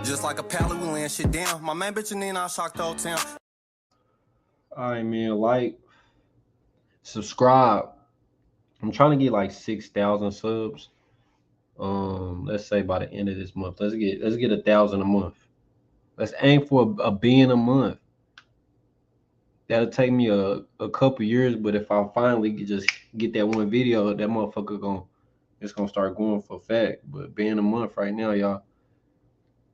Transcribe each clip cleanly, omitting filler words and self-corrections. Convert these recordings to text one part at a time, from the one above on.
Just like a pallet, we laying shit down. My main bitch and then I shocked the whole town. All right, man. Like, subscribe. I'm trying to get like 6,000 subs. Let's say by the end of this month. Let's get 1,000 a month. Let's aim for a billion a month. That'll take me a couple years, but if I finally just get that one video, that motherfucker it's gonna start going for fact. But billion a month right now, y'all.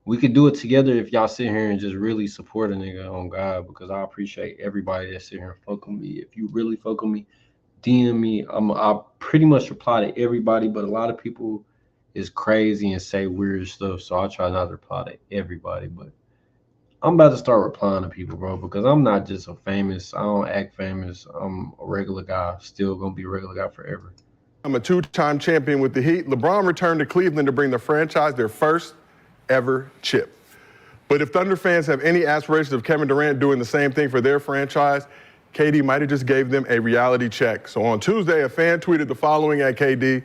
We could do it together if y'all sit here and just really support a nigga on God, because I appreciate everybody that sit here and fuck with me. If you really fuck with me, DM me. I pretty much reply to everybody, but a lot of people is crazy and say weird stuff, so I try not to reply to everybody. But I'm about to start replying to people, bro, because I'm not just I don't act famous. I'm a regular guy, still gonna be a regular guy forever. I'm a two-time champion with the Heat. LeBron returned to Cleveland to bring the franchise their first ever chip. But if Thunder fans have any aspirations of Kevin Durant doing the same thing for their franchise, KD might have just gave them a reality check. So on Tuesday, a fan tweeted the following at KD,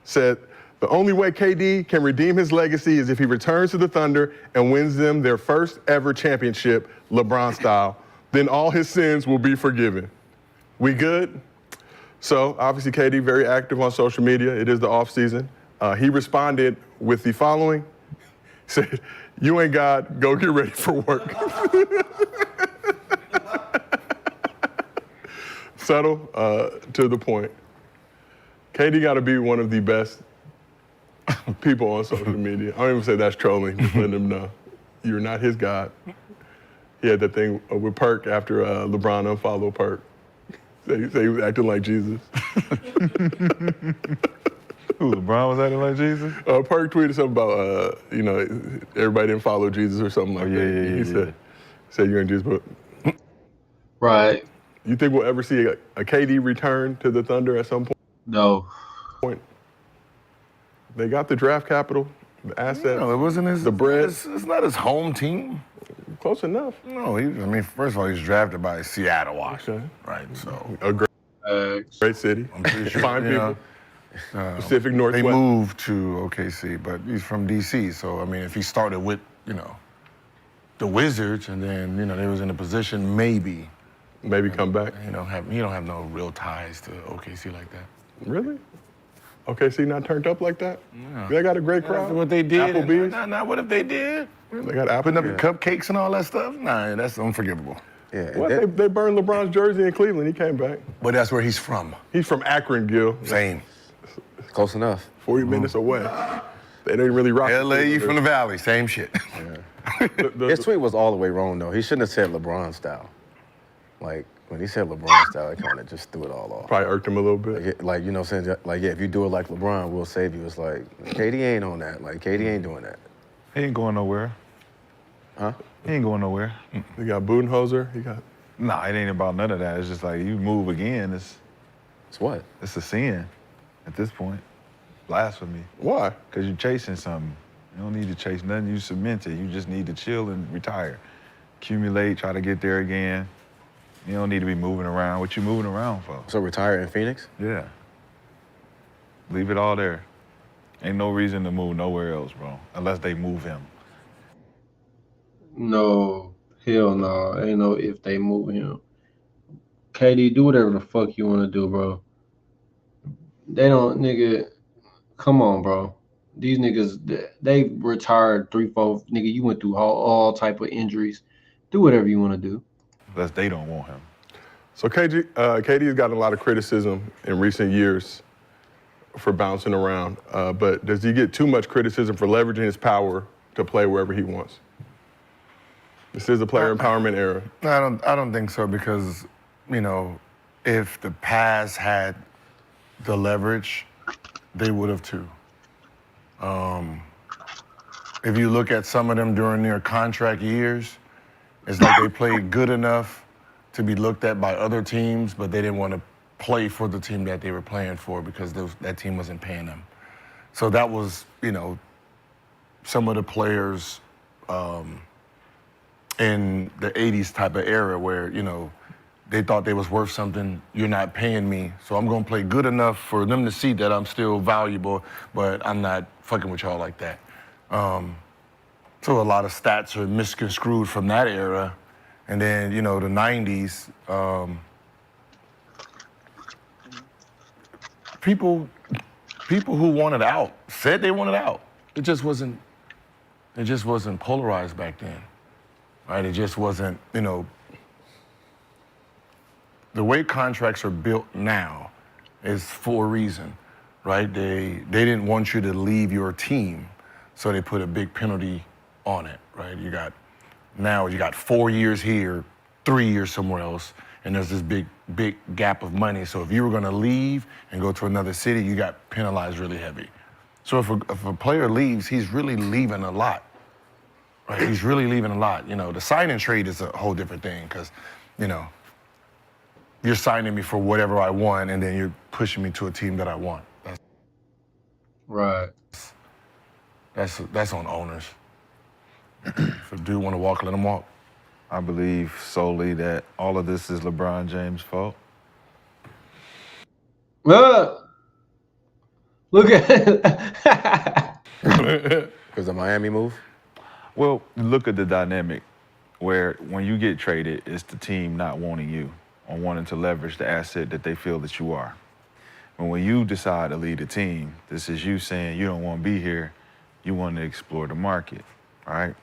said, "The only way KD can redeem his legacy is if he returns to the Thunder and wins them their first ever championship, LeBron style. Then all his sins will be forgiven. We good?" So obviously KD very active on social media. It is the off season. He responded with the following. He said, "You ain't God, go get ready for work." Subtle, to the point. KD got to be one of the best people on social media. I don't even say that's trolling, just letting him know you're not his God. He had that thing with Perk after LeBron unfollowed Perk. Say he was acting like Jesus. Who, LeBron was acting like Jesus? Perk tweeted something about, everybody didn't follow Jesus or something like that. He said you're in Jesus, but... Right. You think we'll ever see a KD return to the Thunder at some point? No. They got the draft capital, the assets, No, it wasn't his. the bread. It's not his home team. Close enough. No, first of all, he was drafted by Seattle, Washington, right? So a great city. I'm pretty sure. Fine people. Pacific Northwest. They moved to OKC, but he's from DC. So if he started with the Wizards, and then they was in a position maybe come back. He don't have no real ties to OKC like that. Really? OKC not turned up like that? Yeah. They got a great crowd. What they did. Applebee's. Not what if they did? They got Applebee's. Putting up the cupcakes and all that stuff? Nah, that's unforgivable. Yeah. What? They burned LeBron's jersey in Cleveland. He came back. But that's where he's from. He's from Akron, Gil. Same. Close enough. 40 minutes away. They didn't really rock. LA, you from the Valley, same shit. Yeah. His tweet was all the way wrong, though. He shouldn't have said LeBron style. Like, when he said LeBron style, it kind of just threw it all off. Probably irked him a little bit. Like, if you do it like LeBron, we'll save you. It's like, KD ain't on that. Like, KD ain't doing that. He ain't going nowhere. Huh? He ain't going nowhere. He got Budenholzer. He got... Nah, it ain't about none of that. It's just like, you move again, It's what? it's a sin at this point. Blasphemy. Why? Because you're chasing something. You don't need to chase nothing. You cement it. You just need to chill and retire. Accumulate, try to get there again. You don't need to be moving around. What you moving around for? So retire in Phoenix? Yeah. Leave it all there. Ain't no reason to move nowhere else, bro, unless they move him. No, hell no. Ain't no if they move him. KD, do whatever the fuck you want to do, bro. They don't, nigga. Come on, bro. These niggas, they retired 3-4. Nigga, you went through all type of injuries. Do whatever you want to do. Unless they don't want him. So KD has gotten a lot of criticism in recent years for bouncing around, but does he get too much criticism for leveraging his power to play wherever he wants? This is a player empowerment era. I don't think so, because, if the Paz had the leverage, they would have too. If you look at some of them during their contract years, it's like they played good enough to be looked at by other teams, but they didn't want to play for the team that they were playing for because that team wasn't paying them. So that was, some of the players in the 80s type of era where, they thought they was worth something. You're not paying me, so I'm going to play good enough for them to see that I'm still valuable, but I'm not fucking with y'all like that. So a lot of stats are misconstrued from that era. And then, the 90s, people who wanted out said they wanted out. It just wasn't polarized back then, right? It just wasn't, the way contracts are built now is for a reason, right? They didn't want you to leave your team, so they put a big penalty on it, right? You got 4 years here, 3 years somewhere else, and there's this big gap of money. So if you were gonna leave and go to another city, you got penalized really heavy. So if a player leaves, he's really leaving a lot, right? He's really leaving a lot. The sign and trade is a whole different thing because, you're signing me for whatever I want, and then you're pushing me to a team that I want. Right. That's on owners. If a dude want to walk, let him walk. I believe solely that all of this is LeBron James' fault. Look at Because the Miami move? Well, look at the dynamic where when you get traded, it's the team not wanting you or wanting to leverage the asset that they feel that you are. And when you decide to lead a team, this is you saying you don't want to be here, you want to explore the market, right?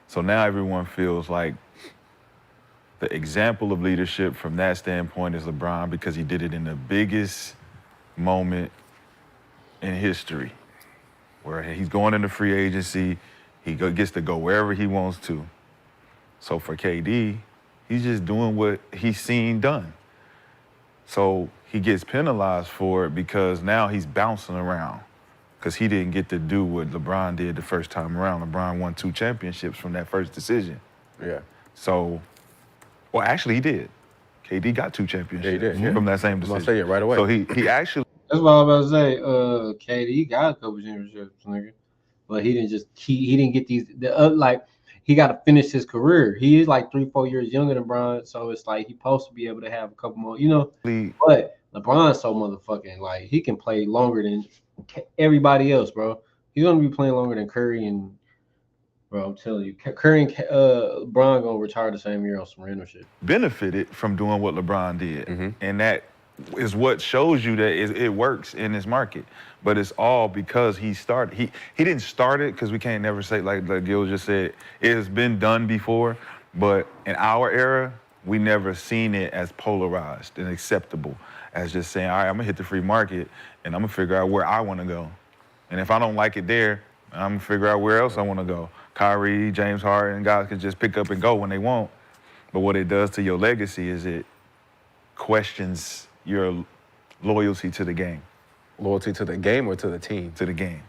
So now everyone feels like the example of leadership from that standpoint is LeBron because he did it in the biggest moment in history, where he's going into free agency, he gets to go wherever he wants to. So for KD, he's just doing what he's seen done. So he gets penalized for it because now he's bouncing around because he didn't get to do what LeBron did the first time around. LeBron won 2 championships from that first decision. Yeah. So, well, actually he did. KD got 2 championships from that same decision. I'm gonna say it right away. So he actually. That's what I was about to say. KD got a couple championships, nigga, but he didn't just he didn't get these. He got to finish his career. He is like 3-4 years younger than LeBron, so it's like he's supposed to be able to have a couple more, But LeBron's so motherfucking like he can play longer than everybody else, bro. He's gonna be playing longer than Curry and, bro. I'm telling you, Curry and LeBron gonna retire the same year on some random shit. Benefited from doing what LeBron did, and that is what shows you that it works in this market. But it's all because he started. He didn't start it because we can't never say, like Gil just said, it has been done before. But in our era, we never seen it as polarized and acceptable as just saying, all right, I'm gonna hit the free market and I'm gonna figure out where I want to go. And if I don't like it there, I'm gonna figure out where else I want to go. Kyrie, James Harden, guys can just pick up and go when they want. But what it does to your legacy is it questions your loyalty to the game. Loyalty to the game or to the team? To the game.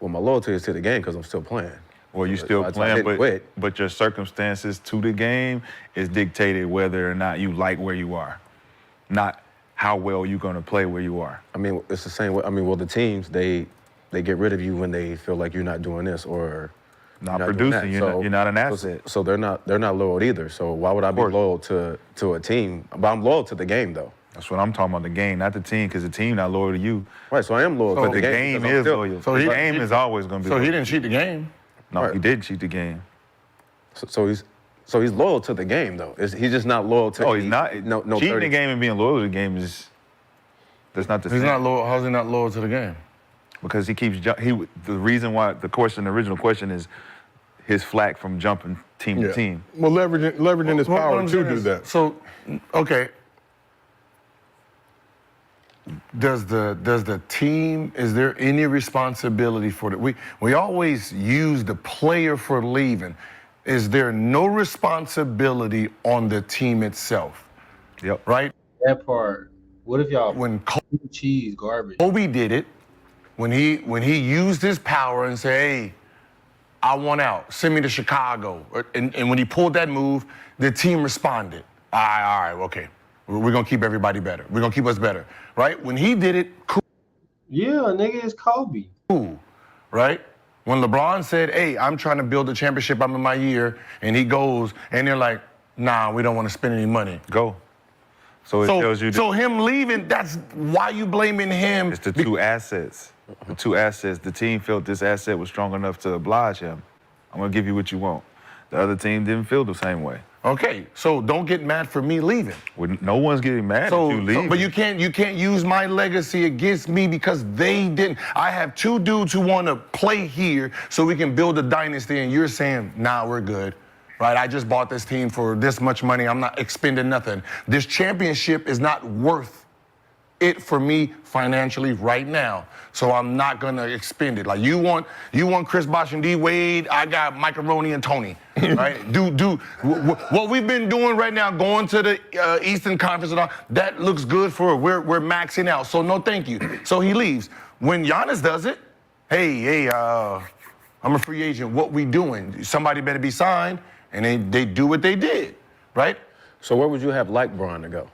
Well, my loyalty is to the game because I'm still playing. Well, you're still playing, but your circumstances to the game is dictated whether or not you like where you are, not how well you're going to play where you are. I mean, it's the same way. I mean, well, the teams, they get rid of you when they feel like you're not doing this or not producing. You're not an asset. So they're not loyal either. So why would I be loyal to a team? But I'm loyal to the game, though. That's what I'm talking about, the game, not the team, because the team not loyal to you. Right, so I am loyal to the game. But the game is loyal. So the game is always going to be loyal. So he didn't cheat the game? No, he did cheat the game. So he's loyal to the game, though. He's just not loyal to. Oh, he's not. No, cheating 30. the game and being loyal to the game that's not the same. He's not loyal. How's he not loyal to the game? Because he keeps the reason why the original question is his flack from jumping team to team. Well, leveraging his power to do that. So, okay. Does the team, is there any responsibility for it? We always use the player for leaving. Is there no responsibility on the team itself? Yep. Right? That part. What if y'all when cheese garbage? Kobe did it, when he used his power and said, hey, I want out, send me to Chicago. And when he pulled that move, the team responded. All right, okay. We're going to keep everybody better. We're going to keep us better, right? When he did it, cool. Yeah, nigga, it's Kobe. Cool, right? When LeBron said, hey, I'm trying to build a championship, I'm in my year, and he goes, and they're like, nah, we don't want to spend any money. Go. So it tells you. So him leaving, that's why you blaming him. It's the 2 assets. The 2 assets. The team felt this asset was strong enough to oblige him. I'm gonna give you what you want. The other team didn't feel the same way. Okay, so don't get mad for me leaving. No one's getting mad at you leaving. But you can't use my legacy against me because they didn't. I have two dudes who want to play here so we can build a dynasty, and you're saying, nah, we're good. Right? I just bought this team for this much money. I'm not expending nothing. This championship is not worth it for me financially right now. So I'm not gonna expend it. Like you want Chris Bosh and D Wade, I got Mike Maroney and Tony. Right? What we've been doing right now, going to the Eastern Conference and all, that looks good for we're maxing out. So no thank you. So he leaves. When Giannis does it, hey, I'm a free agent. What we doing? Somebody better be signed, and they do what they did, right? So where would you have liked Bron to go?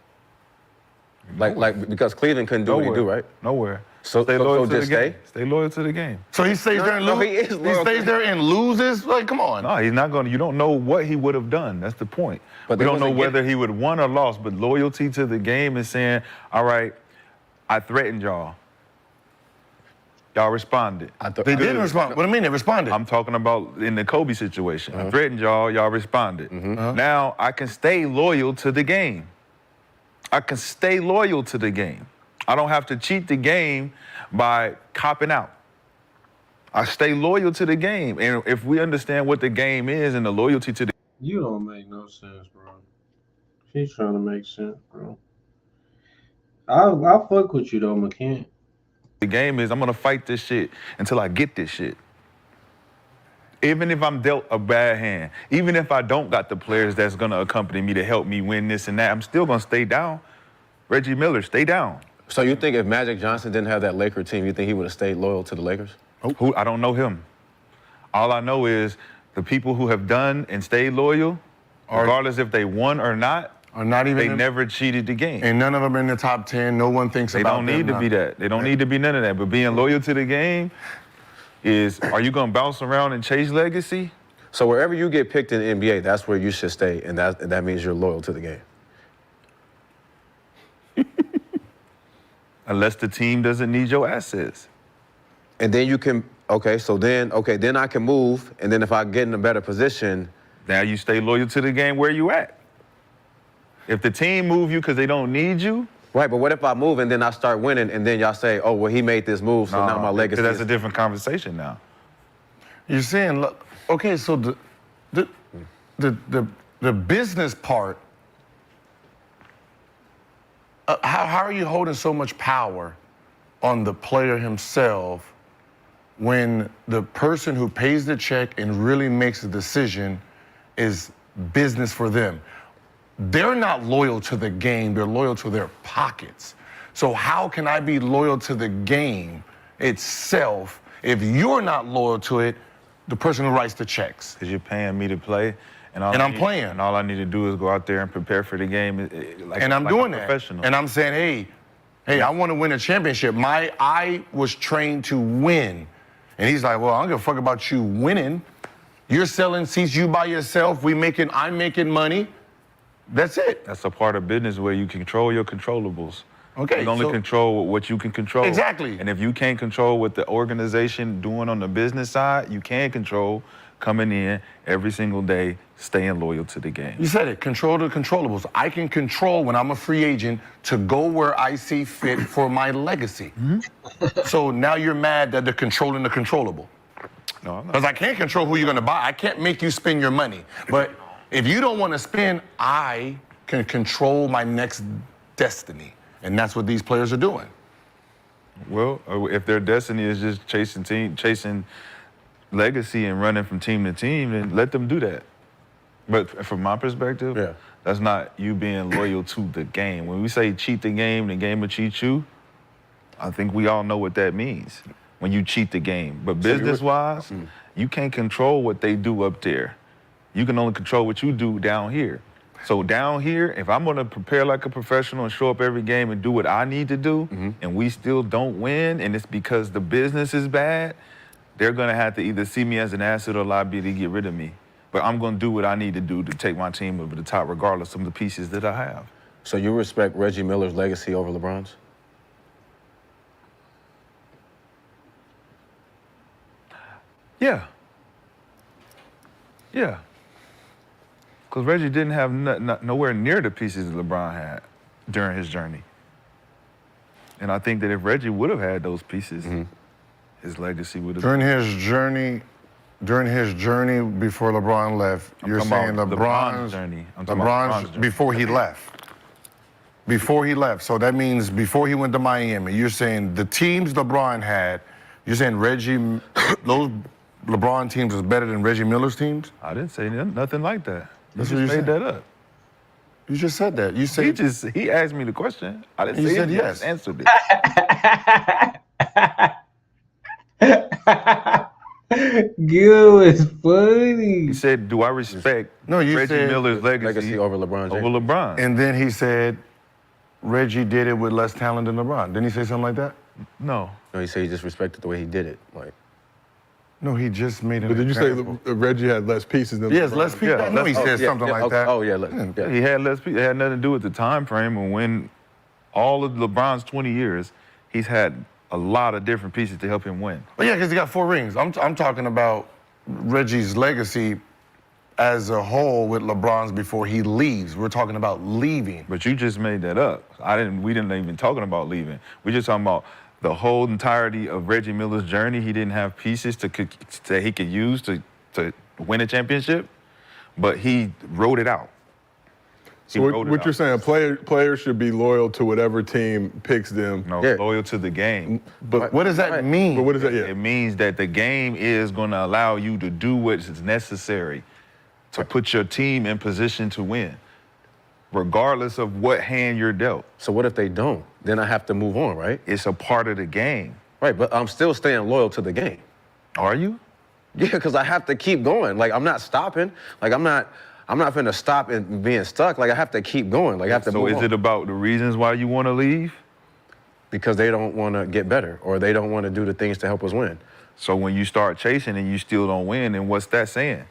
Like because Cleveland couldn't do what he do, right? Nowhere. So Stay loyal to the just game. stay? Stay loyal to the game. So he stays there and No, loses. he is loyal. He stays there and loses. Like, come on. No, he's not going to. You don't know what he would have done. That's the point. But we they don't know wasn't whether he would have won or lost, but loyalty to the game is saying, all right, I threatened y'all. Y'all responded. They didn't respond. What do you mean they responded? I'm talking about in the Kobe situation. I threatened y'all responded. Now I can stay loyal to the game. I can stay loyal to the game. I don't have to cheat the game by copping out. I stay loyal to the game. And if we understand what the game is and the loyalty to the You don't make no sense, bro. She's trying to make sense, bro. I'll fuck with you though, McCann. game is, I'm gonna fight this shit until I get this shit. Even if I'm dealt a bad hand, even if I don't got the players that's gonna accompany me to help me win this and that, I'm still gonna stay down. Reggie Miller, stay down. So you think if Magic Johnson didn't have that Laker team, you think he would have stayed loyal to the Lakers? Who? I don't know him. All I know is the people who have done and stayed loyal, regardless if they won or not, Are not even. they never cheated the game. And none of them in the top 10. No one thinks They about don't them need to now. be that. They don't need to be none of that. But being loyal to the game is, are you gonna bounce around and chase legacy? So wherever you get picked in the NBA, that's where you should stay, and that means you're loyal to the game. Unless the team doesn't need your assets. And then you can, then I can move, and then if I get in a better position. Now you stay loyal to the game where you at. If the team move you because they don't need you. Right, but what if I move and then I start winning, and then y'all say, oh, well, he made this move, so now my legacy That's is... a different conversation now. You're saying, look, okay, so the business part, how are you holding so much power on the player himself when the person who pays the check and really makes the decision is business for them? They're not loyal to the game, they're loyal to their pockets. So how can I be loyal to the game itself if you're not loyal to it, the person who writes the checks? Because you're paying me to play. And I'm playing. And all I need to do is go out there and prepare for the game. And I'm doing that. Professional. And I'm saying, hey, I want to win a championship. I was trained to win. And he's like, well, I don't give a fuck about you winning. You're selling seats, you by yourself. I'm making money. That's it. That's a part of business where you control your controllables. Okay. You only control what you can control. Exactly. And if you can't control what the organization doing on the business side, you can control coming in every single day, staying loyal to the game. You said it, control the controllables. I can control when I'm a free agent to go where I see fit for my legacy. So now you're mad that they're controlling the controllable. No, I'm not. Because I can't control who you're gonna buy. I can't make you spend your money. But if you don't wanna spend, I can control my next destiny. And that's what these players are doing. Well, if their destiny is just chasing legacy and running from team to team, then let them do that. But from my perspective, that's not you being loyal to the game. When we say cheat the game will cheat you, I think we all know what that means when you cheat the game. But business-wise, you can't control what they do up there. You can only control what you do down here. So down here, if I'm gonna prepare like a professional and show up every game and do what I need to do, and we still don't win, and it's because the business is bad, they're gonna have to either see me as an asset or liability to get rid of me. But I'm gonna do what I need to do to take my team over the top, regardless of the pieces that I have. So you respect Reggie Miller's legacy over LeBron's? Yeah. Yeah. Because Reggie didn't have nowhere near the pieces that LeBron had during his journey. And I think that if Reggie would have had those pieces, his legacy would have. During his journey before LeBron left, you're saying LeBron's journey. LeBron's before he left. Before he left. So that means before he went to Miami, you're saying the teams LeBron had, you're saying those LeBron teams was better than Reggie Miller's teams? I didn't say nothing like that. You That's just what you made said. that up. You just said that. You said He asked me the question. I didn't You say said it. yes. I answered it. Gil is funny. He said, "Do I respect Reggie said Miller's legacy over LeBron James. Over LeBron?" And then he said Reggie did it with less talent than LeBron. Didn't he say something like that? No. No, he said he just respected the way he did it. Like, No, he just made it. But did you say Reggie had less pieces than Yes, LeBron? less pieces. Yeah, I know he said something like that. Oh, yeah. Yeah. He had less people. It had nothing to do with the time frame. And when all of LeBron's 20 years, he's had a lot of different pieces to help him win. But yeah, because he got 4 rings. I'm talking about Reggie's legacy as a whole with LeBron's before he leaves. We're talking about leaving. But you just made that up. We didn't even talking about leaving. We're just talking about the whole entirety of Reggie Miller's journey. He didn't have pieces that he could use to win a championship, but he wrote it out. So what you're saying, players should be loyal to whatever team picks them. No, Yeah. loyal to the game. But what does that mean? But what is that? Yeah. It means that the game is going to allow you to do what is necessary to put your team in position to win, regardless of what hand you're dealt. So what if they don't? Then I have to move on, right? It's a part of the game. Right, but I'm still staying loyal to the game. Are you? Yeah, because I have to keep going. Like, I'm not stopping. Like, I'm not finna stop and being stuck. Like, I have to keep going. Like, I have to move So is on. it about the reasons why you want to leave? Because they don't want to get better or they don't want to do the things to help us win. So when you start chasing and you still don't win, then what's that saying?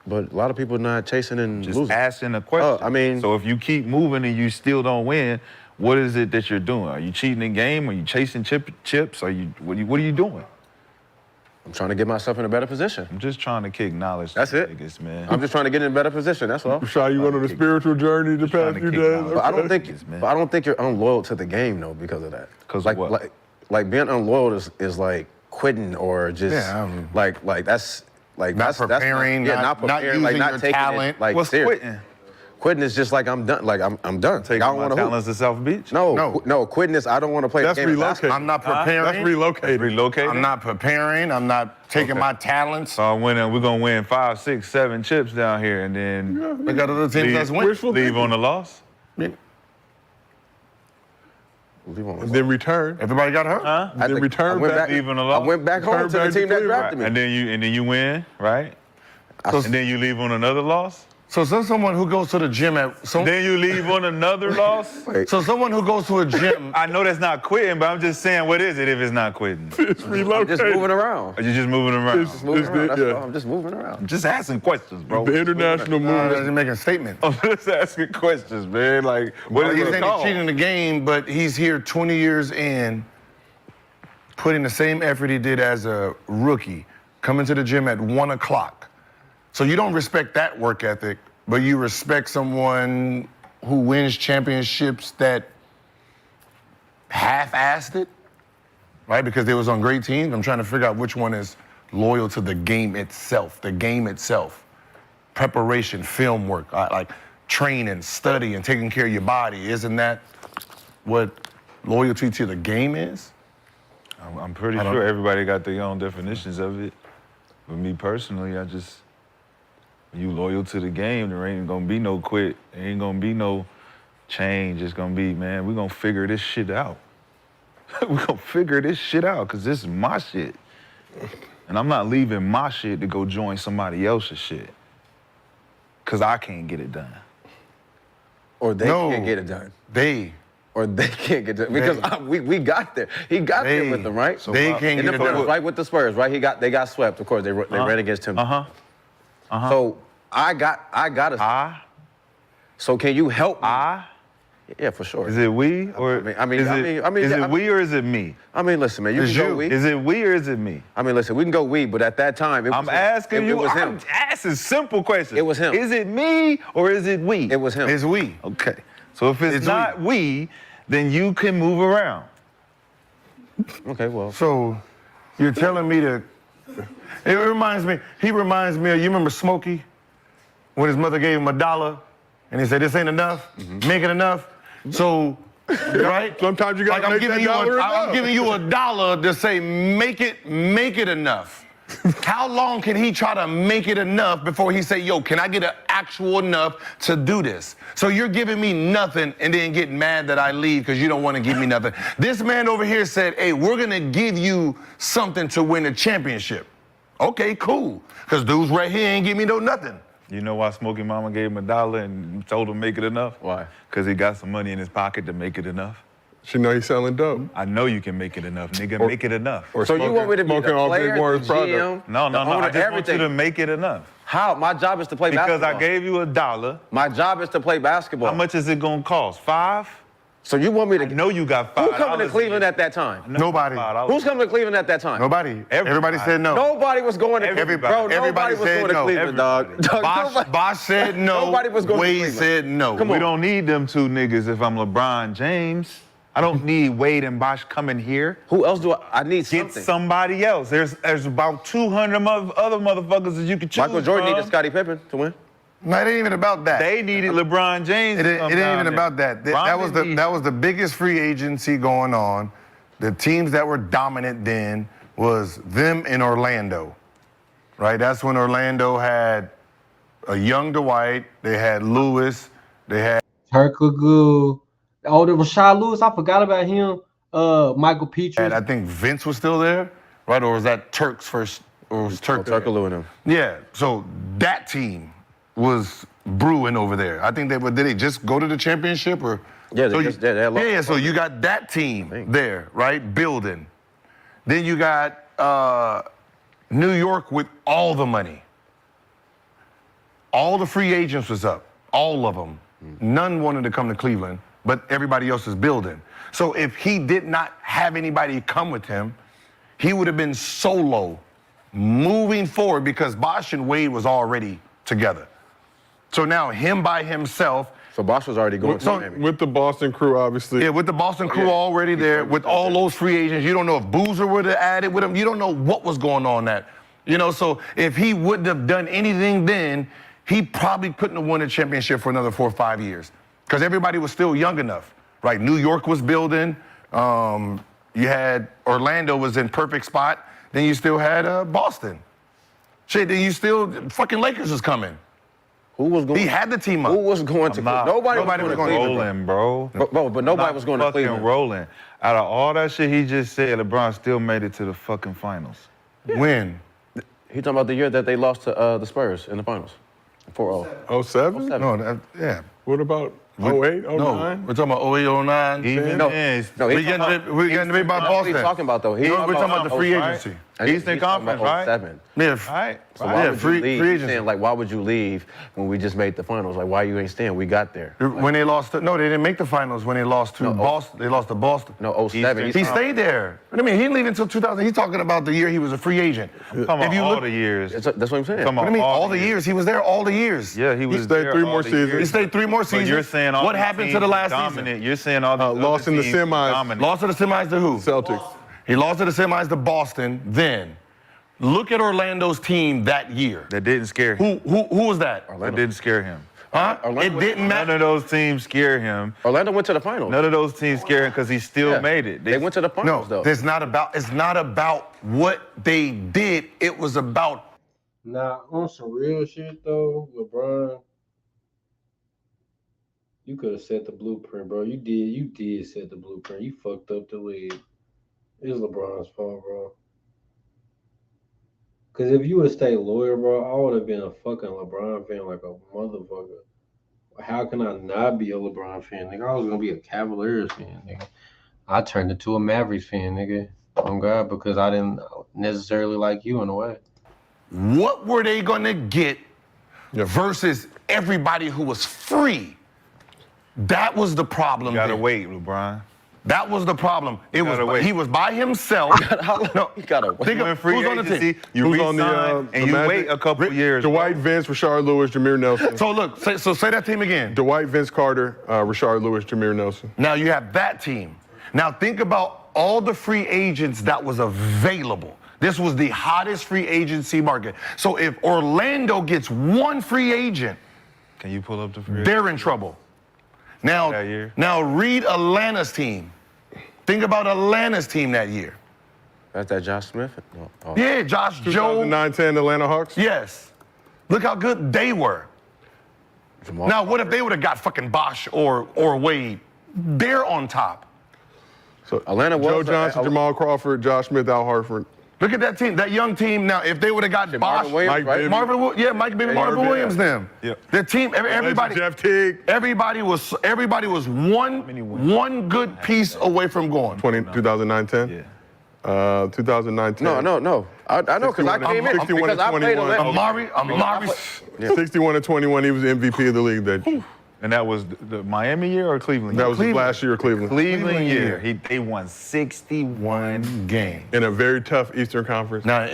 But a lot of people not chasing and Just losing. asking a question. I mean- so if you keep moving and you still don't win, what is it that you're doing? Are you cheating the game? Are you chasing chips? What are you doing? I'm trying to get myself in a better position. I'm just trying to kick knowledge. That's to it. niggas, man. I'm just trying to get in a better position. That's all. Rashad, you went on a spiritual journey the trying past to few kick days. knowledge. But I don't Okay. think. man. But I don't think you're unloyal to the game though because of that. 'Cause like what? like being unloyal is like quitting or just like that's like Not that's preparing, yeah, not not preparing, using like not your taking talent. it like What's serious. quitting? Quitting is just like I'm done. Like I'm done. Taking I don't my want to hoop. talents to South Beach? No. Quitting is I don't want to play That's the game. of relocating. basketball. I'm not preparing. That's relocated. Relocating? I'm not preparing. I'm not taking my talents. So we're gonna win 5, 6, 7 chips down here, and then We got other teams that's winning. Wishful leave thinking. on the loss. Leave on the And then return. Everybody got hurt. Huh? And then return back. Leave on the I loss. went back home Return to the back to team that Cleveland. drafted me. And then you win, right? And then you leave on another loss. So someone who goes to the gym Then you leave on another loss. so someone who goes to a gym. I know that's not quitting, but I'm just saying, what is it if it's not quitting? It's I'm relocated. just moving around. Are you just moving around? It's- Moving around. That's yeah. all. I'm just moving around. I'm just asking questions, bro. The international He's movement. making a statement. I'm just asking questions, man. Like, what Well, is he's it saying called? he's cheating the game, but he's here 20 years in, putting the same effort he did as a rookie, coming to the gym at 1 o'clock. So you don't respect that work ethic, but you respect someone who wins championships that half-assed it, right? Because they was on great teams. I'm trying to figure out which one is loyal to the game itself. Preparation, film work, like training, studying, taking care of your body. Isn't that what loyalty to the game is? I'm pretty sure everybody got their own definitions of it. But me personally, you loyal to the game, there ain't gonna be no quit. There ain't gonna be no change. It's gonna be, man, we're gonna figure this shit out. We're gonna figure this shit out, because this is my shit. And I'm not leaving my shit to go join somebody else's shit, because I can't get it done. Or they No. can't get it done. Or They can't get it done. Because we got there. He got there with them, right? So they can't In get the it finals, done. right with the Spurs, right? They got swept. Of course, they ran against him. So I got us. I So can you help me? Yeah, for sure. Is it we or is it we or is it me? I mean, listen, man, you It's can go you. we. Is it we or is it me? I mean, listen, we can go we, but at that time, it was I'm him. asking you. It was him. I'm asking simple questions. It was him. Is it me or is it we? It was him. It's we. Okay. So if it's It's not we, then you can move around. Okay, well. So you're telling me to. He reminds me of, you remember Smokey? When his mother gave him $1 and he said, this ain't enough, make it enough. So, right? Sometimes you gotta make that dollar enough. I'm giving you $1 to say, make it enough. How long can he try to make it enough before he say, yo, can I get an actual enough to do this? So you're giving me nothing and then getting mad that I leave because you don't want to give me nothing. This man over here said, hey, we're going to give you something to win a championship. Okay, cool. Because dudes right here ain't give me no nothing. You know why Smokey Mama gave him $1 and told him make it enough? Why? Because he got some money in his pocket to make it enough. She know he's selling dope. I know you can make it enough, nigga. Make it enough. Or So you want me to be smoking the all player, Big Warren's the product. GM, No. the owner, I just everything? want you to make it enough. How? My job is to play Because basketball. I gave you $1. My job is to play basketball. How much is it gonna cost? $5? So you want me to? I know you got $5. Who coming to Cleveland at that time? Nobody. Who's coming to Cleveland at that time? Nobody. Everybody said no. Nobody was going to Cleveland. Bro, Everybody nobody was said going to no. Cleveland, dog. Bosh said no. Nobody was going to Wade Cleveland. said no. Come We on. don't need them two niggas if I'm LeBron James. I don't need Wade and Bosh coming here. Who else do I need Get something? somebody else. There's about 200 other motherfuckers that you can choose Michael Jordan from. needed Scottie Pippen to win. No, it ain't even about that. They needed LeBron James. It to ain't come even down there. about that. That was the biggest free agency going on. The teams that were dominant then was them in Orlando, right? That's when Orlando had a young Dwight. They had Lewis. They had Turkoglu. Oh, the Rashad Lewis. I forgot about him. Michael Petrie. I think Vince was still there, right? Or was that Turk's first? Or was Turk? Turkoglu and him. Yeah. So that team was brewing over there. I think did they just go to the championship or? Yeah, so they had lost. yeah. So you got that team there, right? Building. Then you got New York with all the money. All the free agents was up, all of them. None wanted to come to Cleveland, but everybody else is building. So if he did not have anybody come with him, he would have been solo moving forward because Bosh and Wade was already together. So now him by himself. So Bosh was already going to Miami. With the Boston crew, obviously. Yeah, with the Boston crew already there, with all those free agents. You don't know if Boozer would have added with him. You don't know what was going on that. You know, so if he wouldn't have done anything then, he probably couldn't have won a championship for another 4 or 5 years because everybody was still young enough, right? New York was building. You had Orlando was in perfect spot. Then you still had Boston. Shit, then you still, fucking Lakers was coming. Who was going? He had the team up. Who was going to? Nobody was going to Cleveland, rolling, bro. But nobody was going to fucking Cleveland. rolling. Out of all that shit he just said, LeBron still made it to the fucking finals. When? He talking about the year that they lost to the Spurs in the finals. 4-0. 07? No, yeah. What about 08, 09? No, we're talking about 08, 09. Even No, then, no, We getting debate by What are you Boston. talking about though? We're talking about the free 05. agency. Eastern He's talking Conference, about right? 07. Yeah, right? So why yeah, would free you leave? free He's saying, agency. like, why would you leave when we just made the finals? Like, why you ain't staying? We got there. When they lost, no, they didn't make the finals when they lost to Boston. They lost to Boston. No, 07. Eastern He stayed there. What do you mean? He didn't leave until 2000. He's talking about the year he was a free agent. Talking about all the years. That's what I'm saying. Talking What do you mean? about All the years. He was there all the years. Yeah, he was stayed there 3 all more the seasons. years. He stayed 3 more But seasons. you're saying all what these happened teams to the were last dominant. season? You're saying all these lost other in the teams were semis. dominant. Lost to the semis to who? Celtics. He lost to the semis to Boston. Then, look at Orlando's team that year. That didn't scare him. Who was that? That didn't scare him. Huh? Orlando It didn't None matter. of those teams scare him. Orlando went to the finals. None of those teams scare him because he still Yeah. made it. They went to the finals, No, though. it's not about what they did. It was about Nah, on some real shit though, LeBron, you could have set the blueprint, bro. You did set the blueprint. You fucked up the league. It's LeBron's fault, bro. Cause if you would stay loyal, bro, I would have been a fucking LeBron fan like a motherfucker. How can I not be a LeBron fan, nigga? I was gonna be a Cavaliers fan, nigga. I turned into a Mavericks fan, nigga. Oh God, because I didn't necessarily like you in a way. what were they gonna get versus everybody who was free. That was the problem. You gotta then. wait, LeBron. That was the problem. He was by himself. No, You gotta wait. You in free who's on the agency, team? you Who's on the, re-sign, and the you Magic? wait a couple years. Dwight Vince, Rashard Lewis, Jameer Nelson. So look, say that team again. Dwight, Vince Carter, Rashard Lewis, Jameer Nelson. Now you have that team. Now think about all the free agents that was available. This was the hottest free agency market. So if Orlando gets one free agent, Can you pull up the free? they're in trouble. Now, That year? now read Atlanta's team. Think about Atlanta's team that year. That's that Josh Smith? No. Oh. Yeah, Josh Joe. 2009-10 Atlanta Hawks. Yes. Look how good they were. Jamal Now, what if they would have got fucking Bosh or Wade? They're on top. So Atlanta was Joe Johnson, Jamal Crawford, Josh Smith, Al Hartford. Look at that team, that young team. Now, if they would have got Bosh, Marvin Williams, Mike right? Bibby. Marvin Marvin, Williams, them. Yeah. The team, everybody, Jeff Teague. everybody was one good piece away from going. 2009-10. Yeah. 2009-10. No. I know because I came in 61 because I played 21. Atlanta. Amari. 61-21. He was the MVP of the league that year. And that was the Miami year or Cleveland? That year? was his last year of Cleveland. Cleveland year. They won 61 game. In a very tough Eastern Conference. Now,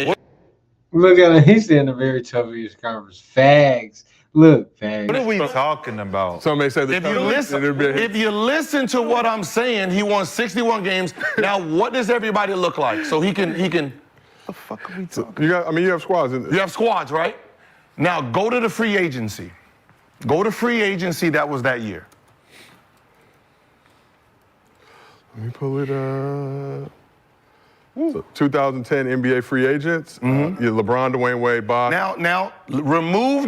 Look at him. He's in a very tough East Conference. Fags. Look, fags. What are we talking about? Some may say the if you toughest, and it'd be a hit. if you listen to what I'm saying, he won 61 games. Now, what does everybody look like? So he can. The fuck are we talking? you have squads. You have squads, right? Now go to the free agency. Go to free agency that was that year. Let me pull it up. So 2010 NBA free agents. LeBron, Dwayne Wade, Bosh. Now remove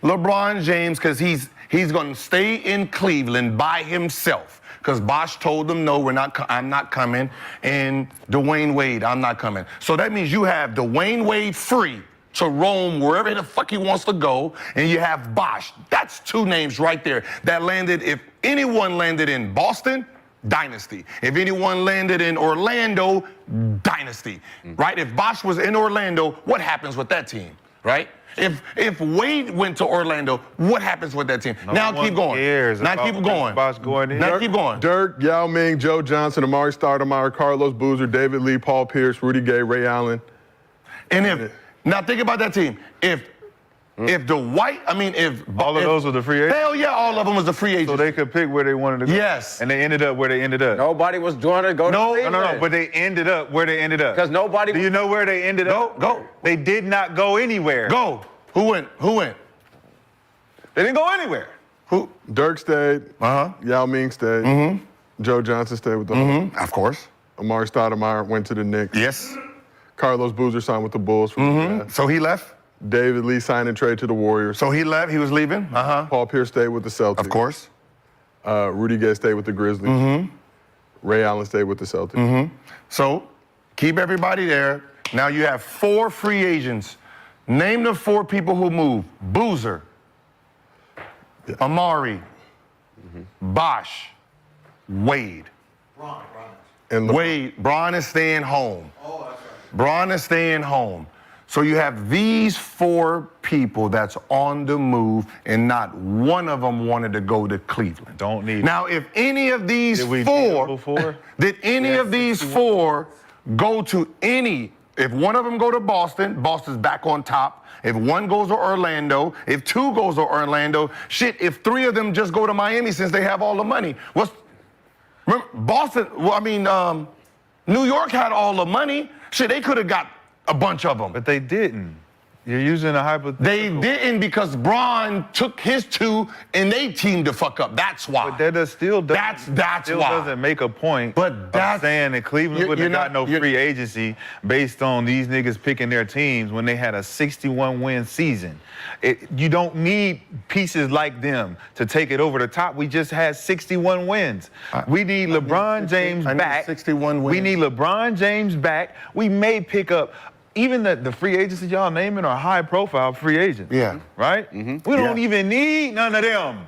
LeBron James because he's going to stay in Cleveland by himself. Because Bosh told them, no, I'm not coming. And Dwayne Wade, I'm not coming. So that means you have Dwayne Wade free to roam wherever the fuck he wants to go, and you have Bosh. That's two names right there that landed. If anyone landed in Boston, dynasty. If anyone landed in Orlando, dynasty. Right? If Bosh was in Orlando, what happens with that team? Right? If Wade went to Orlando, what happens with that team? Now keep going. Now keep going. Bosh going in. Now keep going. Dirk, Yao Ming, Joe Johnson, Amari Stoudemire, Carlos Boozer, David Lee, Paul Pierce, Rudy Gay, Ray Allen. And now think about that team. If All of those were the free agents? Hell yeah, all of them was the free agents. So they could pick where they wanted to go? Yes. And they ended up where they ended up? Nobody was going to go to Cleveland. No, but they ended up where they ended up. Because nobody. Do you know where they ended up? Go. They did not go anywhere. Go. Who went? They didn't go anywhere. Who? Dirk stayed. Uh-huh. Yao Ming stayed. Joe Johnson stayed with the Hawks. Of course. Amari Stoudemire went to the Knicks. Yes. Carlos Boozer signed with the Bulls. So he left. David Lee signed and trade to the Warriors. So he left. He was leaving. Paul Pierce stayed with the Celtics. Of course. Rudy Gay stayed with the Grizzlies. Ray Allen stayed with the Celtics. So keep everybody there. Now you have 4 free agents. Name the 4 people who moved. Boozer, Amari, Bosh, Wade. And Wade, Bron is staying home. Oh, that's right. Bron is staying home. So you have these 4 people that's on the move, and not one of them wanted to go to Cleveland. Don't need. Now, if any of these Did we 4, need them before? did any of these 4 go to any? If one of them go to Boston, Boston's back on top. If one goes to Orlando, if 2 goes to Orlando, shit, if 3 of them just go to Miami since they have all the money. Remember, Boston, New York had all the money. Shit, they could have got a bunch of them. But they didn't. You're using a hypothetical. They didn't because Bron took his 2 and they teamed to fuck up. That's why. But that still doesn't, that's still why. doesn't make a point But that's of saying that Cleveland wouldn't have got no free agency based on these niggas picking their teams when they had a 61-win season. You don't need pieces like them to take it over the top. We just had 61 wins. We need LeBron James back. 61 wins. We need LeBron James back. We may pick up. Even the free agents that y'all naming are high-profile free agents. Yeah. Right? We don't even need none of them.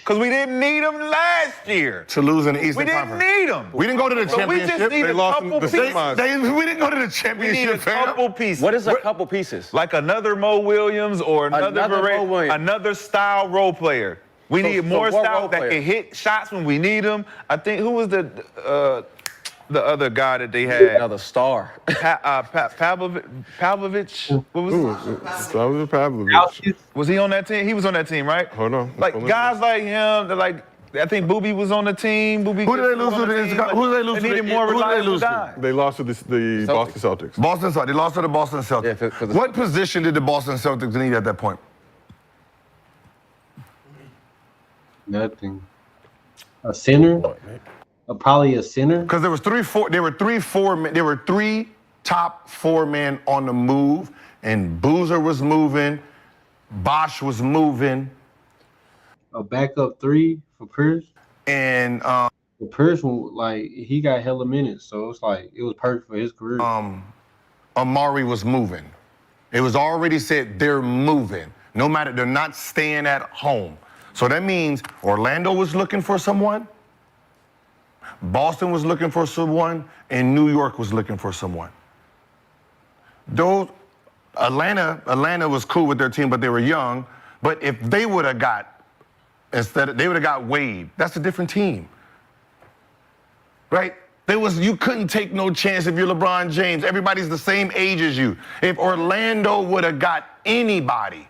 Because we didn't need them last year. To lose in the Eastern We didn't Conference. need them. We didn't go to the So we championship. just need They a lost in couple the pieces. semis. We didn't go to the We need a championship, fam. couple pieces. What is a couple pieces? Like another Mo Williams or another Mo Williams. another style role player. We need more what role styles that player? can hit shots when we need them. I think who was the other guy that they had? Another star. Pavlovich. What was? Slava Pavlovich. Was he on that team? He was on that team, right? Hold on. Like guys like him, they're like. I think Booby was on the team. Booby Who did they lose to? Who did they lose to? They needed more Who did they reliable lose to? guys. They lost to the Boston Celtics. Boston Celtics. They lost to the Boston Celtics. Yeah, 'cause What position did the Boston Celtics need at that point? Nothing. A center? Probably a center? Because there were three top 4 men on the move, and Boozer was moving, Bosch was moving, A backup 3 for Pierce? and The Pierce, like, he got hella minutes, so it's like, it was perfect for his career. Amari was moving. It was already said they're moving. No matter, they're not staying at home. So that means Orlando was looking for someone, Boston was looking for someone, and New York was looking for someone. Atlanta was cool with their team, but they were young. But if they would have got, they would have got Wade, that's a different team. Right? You couldn't take no chance if you're LeBron James. Everybody's the same age as you. If Orlando would have got anybody,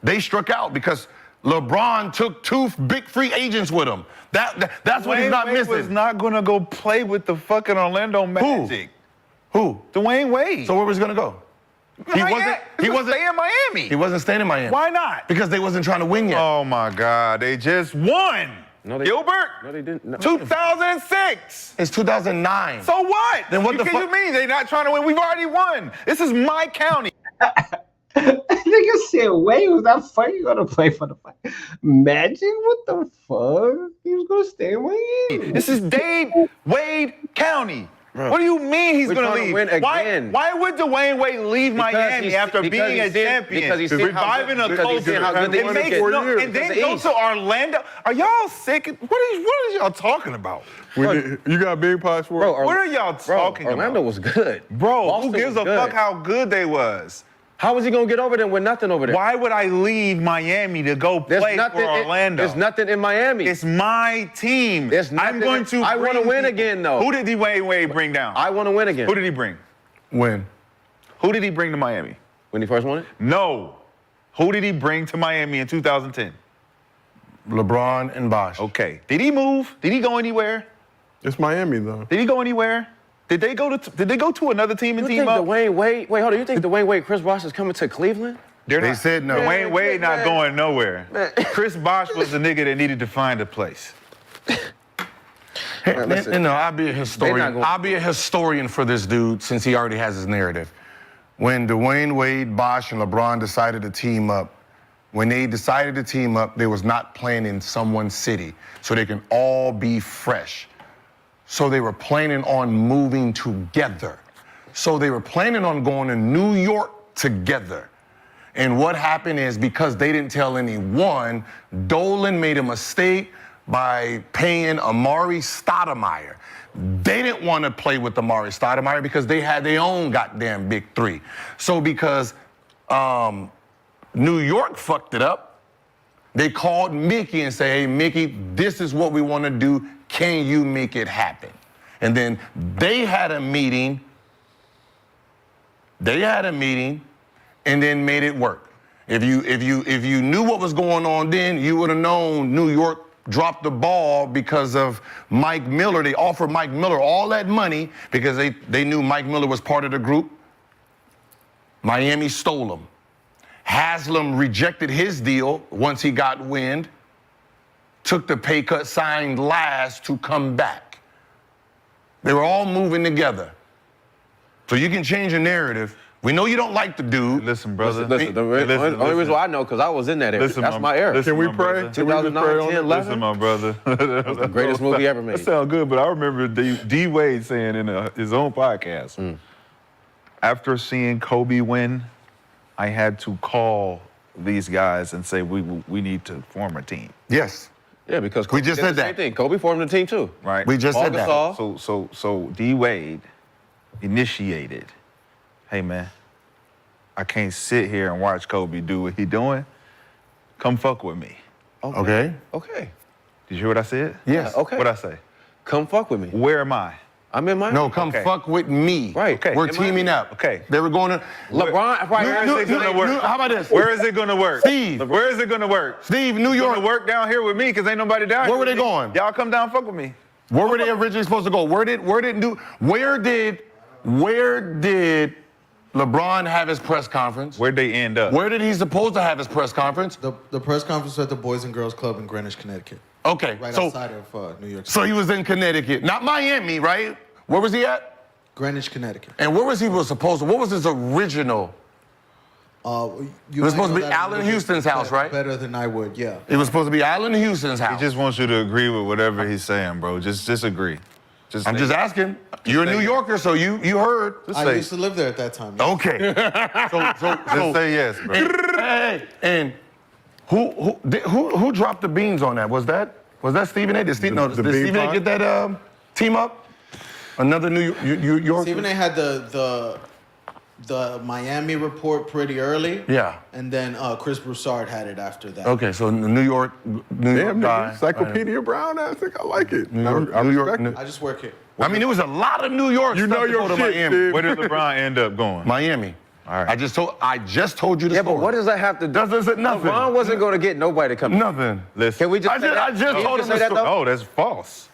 they struck out because LeBron took 2 big free agents with him. That's what he's not Wade missing. was not gonna go play with the fucking Orlando Magic. Who? Dwayne Wade. So where was he gonna go? He wasn't staying in Miami. He wasn't staying in Miami. Why not? Because they wasn't trying to win yet. Oh my God, they just won. No, they, Gilbert? No, they didn't. No. 2006. It's 2009. So what? Then what the fuck? You mean they're not trying to win? We've already won. This is my county. Nigga said, Wade was not funny. You gonna play for the Magic? What the fuck? He was gonna stay in Miami. This is Wade County. Bro. What do you mean he's We're gonna trying to leave? win again. Why would Dwayne Wade leave Miami after being a champion? Because he's seen reviving a because he's culture. seen how good they It won in makes 4 no, years. and then Because go the to Orlando. Are y'all sick? What is y'all talking about? You got big pies for it? Bro, What are y'all talking Orlando about? was good. Bro, Boston who gives was a good. fuck how good they was? How was he gonna get over there with nothing over there? Why would I leave Miami to go play for Orlando? There's nothing in Miami. It's my team. There's nothing I'm going to. I want to bring win people. again, though. Who did Dwayne Wade bring down? I want to win again. Who did he bring? When? Who did he bring to Miami? When he first won it? No. Who did he bring to Miami in 2010? LeBron and Bosh. Okay. Did he move? Did he go anywhere? It's Miami, though. Did he go anywhere? Did they go to another team and You team think up? Dwayne Wade? Wait, hold on. You think Dwayne Wade, Chris Bosh is coming to Cleveland? They said no. Dwayne Wade not man. going nowhere. Chris Bosh was the nigga that needed to find a place. No, I'll be a historian. I'll be a historian for this dude since he already has his narrative. When Dwayne Wade, Bosh, and LeBron decided to team up, when they decided to team up, they was not playing in someone's city, so they can all be fresh. So they were planning on moving together. So they were planning on going to New York together. And what happened is because they didn't tell anyone, Dolan made a mistake by paying Amari Stoudemire. They didn't want to play with Amari Stoudemire because they had their own goddamn big 3. So because New York fucked it up, they called Mickey and said, hey, Mickey, this is what we want to do. Can you make it happen? And then they had a meeting. And then made it work. If you knew what was going on then, you would have known New York dropped the ball because of Mike Miller. They offered Mike Miller all that money because they knew Mike Miller was part of the group. Miami stole him. Haslam rejected his deal once he got wind, took the pay cut, signed last to come back. They were all moving together. So you can change your narrative. We know you don't like the dude. Listen, brother. Listen, the only reason why I know, because I was in that era. That's my era. Can we pray? Can we just 2009, pray on 10, it? 11. Listen, my brother. That's the greatest movie ever made. That sounds good, but I remember D. Wade saying in his own podcast, after seeing Kobe win, I had to call these guys and say, we need to form a team. Yes. Yeah, because We just Kobe said did the that. same thing. Kobe formed the team too. Right. We just said that. Gasol. So D. Wade initiated, hey man, I can't sit here and watch Kobe do what he doing. Come fuck with me. Okay. Okay. Did you hear what I said? Yes. Okay. What'd I say? Come fuck with me. Where am I? I'm in Miami. No, come Okay. fuck with me. Right. Okay. We're In teaming Miami. up. Okay. They were going to. LeBron. Right. Where is it gonna work? How about this? Where is it gonna work? Steve. Where is it gonna work? Steve, New It's York. gonna work down here with me because ain't nobody down here. Where were with they me. going? Y'all come down and fuck with me. Where were they originally supposed to go? Where did LeBron have his press conference? Where'd they end up? Where did he supposed to have his press conference? The press conference at the Boys and Girls Club in Greenwich, Connecticut. Okay, Right so outside of New York City. so he was in Connecticut, not Miami, right? Where was he at? Greenwich, Connecticut. And where was he supposed to? What was his original? You It was might supposed to know be that Allen a little Houston's bit house, right? Better than I would, yeah. It was supposed to be Allen Houston's house. He just wants you to agree with whatever he's saying, bro. Just agree. I'm just asking. You're a New Yorker, so you heard. I used to live there at that time. Yeah. Okay. Just say yes, bro. And who dropped the beans on that? Was that Stephen A? Did Stephen A get that team up? Another New York. Stephen A had the Miami report pretty early. Yeah. And then Chris Broussard had it after that. Okay, so New York Damn, guy. nigga. Encyclopedia Brown. I think I like it. New York- I New York- respect it. I just work here. I mean, there was a lot of New York. You stuff know to your go to shit, Miami. Steve. Where did LeBron end up going? Miami. All right. I just told you the Yeah, story. but what does that have to do? Doesn't nothing. LeBron wasn't going to get nobody to come. Nothing. Listen. Can we just I say that? just Can you told just him say the that, though? Oh, that's false.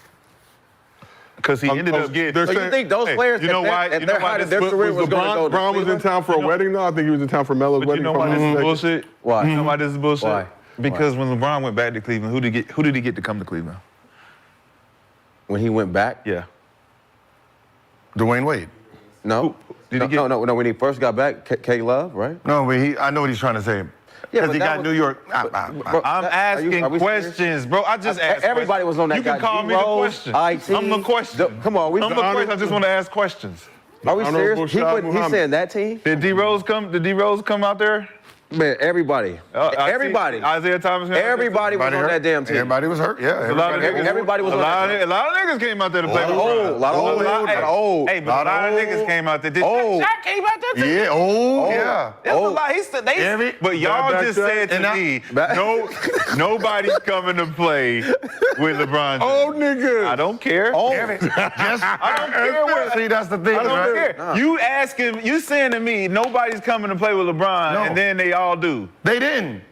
Because he ended up getting. they're So you saying- think those Hey, players you know at why- their you know why height of this- their career Was was going to go to Brown was in Cleveland? town for a wedding, though? I think he was in town for Melo's But wedding. you know why this is bullshit? Why? You know why this is bullshit? Why? Because when LeBron went back to Cleveland, who did he get to come to Cleveland? When he went back? Yeah. Dwayne Wade. No. Did he get- No. When he first got back, K Love, right? No, but I know what he's trying to say. Yeah, Because but he that got was- New York. Bro, I'm asking are we serious? questions, bro. I just asked. Everybody was on that You guy. can call me the D-Rose, question. IT, I'm the question. Come on, we I'm the question. I just want to ask questions. Are we Honorable serious? Rashad He's Muhammad. saying that team? Did D Rose come? Did D Rose come out there? Man, everybody. I Everybody. see Isaiah Thomas. Everybody was on hurt. that damn team. Everybody was hurt. Yeah. A lot of niggas, Everybody was a on lot that of, a lot of niggas came out there to play. Lot of with old, LeBron. lot of old, Hey, lot of old. Hey, but a lot of niggas came out there. Did Old. Shaq came out there too? Yeah. Oh, yeah. There was a lot. He said Every- but y'all back just up. said to And I- me, nobody's coming to play with LeBron James. Oh, nigga. I don't care. I don't care what. See, that's the thing, I don't right? care. You saying to me, nobody's coming to play with LeBron, No. and then they all do. They didn't.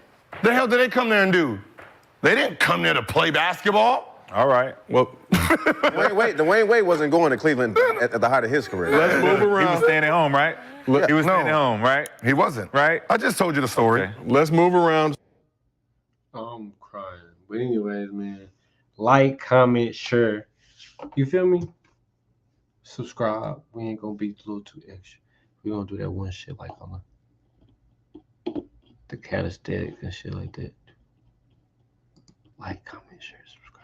The hell did they come there and do? They didn't come there to play basketball. All right. Well, Dwayne Wade wasn't going to Cleveland at the height of his career. let's move He was around. staying at home, right? He was No. staying at home, right? He wasn't. Right? I just told you the story. Okay. Let's move around. I'm crying. But anyways, man, like, comment, share. You feel me? Subscribe. We ain't gonna be a little too extra. We gonna do that one shit like on the calisthenics and shit like that. Like, comment, share, subscribe.